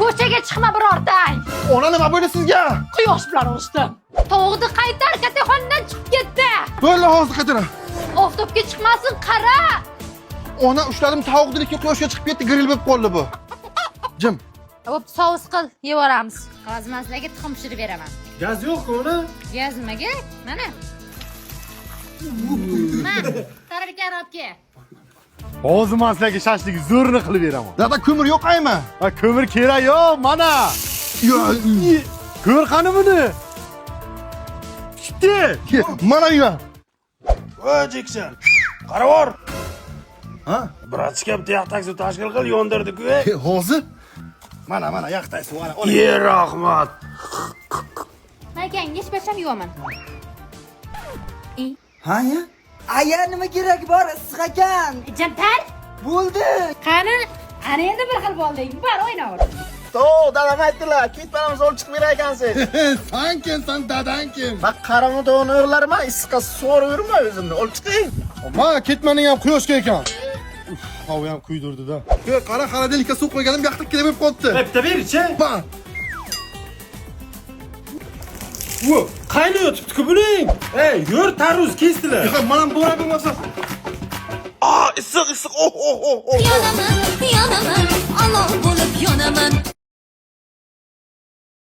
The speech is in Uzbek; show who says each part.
Speaker 1: Ko'chaga chiqma birortang.
Speaker 2: Ona nima bo'ldi sizga?
Speaker 1: Quyosh bilan urishdim. Tovuqni qaytar, kattaxonadan chiqib ketdi.
Speaker 2: Bo'ldi, hozir qaytara.
Speaker 1: Oftobga chiqmasin, qara.
Speaker 2: Ona ushladim, tovuqni ikki quyoshga chiqib ketdi, grill bo'lib qoldi bu. Jim.
Speaker 1: Bo'p, sous qil, yevoramiz. G'azmaslarga tuxum pishirib beraman.
Speaker 3: Gaz yo'q-ku uni?
Speaker 1: Gaz nimaga? Mana. Mana, tararkan olib kel.
Speaker 3: Hozir men sizlarga shashlik zo'rini qilib beraman.
Speaker 2: Dada ko'mir yo'q aymi?
Speaker 3: Ha, ko'mir kerak yo'q, mana. Ko'r qani buni. Chiqdi.
Speaker 2: Mana yu.
Speaker 4: Voy Jekson. Qaravor.
Speaker 2: Ha?
Speaker 4: Bratska bitta yoq taksi tashkil qil, yondirdi-ku.
Speaker 2: Hozir? Mana yoqtaysiz, mana.
Speaker 4: Ye, rahmat.
Speaker 1: Makang, nechbacham yuvaman.
Speaker 5: Ha ya? Aya nima keragi bor issiq ekan.
Speaker 1: Jantar,
Speaker 5: Bo'ldi.
Speaker 1: qani? Ana endi bir xil bo'lding. Bar o'ynaver.
Speaker 4: Dadam aytdilar, ketmanimiz olib chiqib berar ekansiz.
Speaker 2: Sen kimsan, dadang kim?
Speaker 4: Bak qaramudoni o'g'larman, issiqqa sug'orib yurma o'zimni. Olib chiqing.
Speaker 2: Ma ketmaning ham quyoshga ekan. Havo ham kuydirdi-da. Yo, qara xaladelikka suv qo'yganim yoqtirib kelib qolibdi.
Speaker 3: Bitta ber-chi.
Speaker 2: Ba.
Speaker 3: Vo, qayni yotibdi-ku buning? Ey, yur, tarvuz kesdilar.
Speaker 2: Mana bu o'ra bo'lmasa.
Speaker 4: Issiq. Oh.
Speaker 6: Yonaman, olov bo'lib yonaman.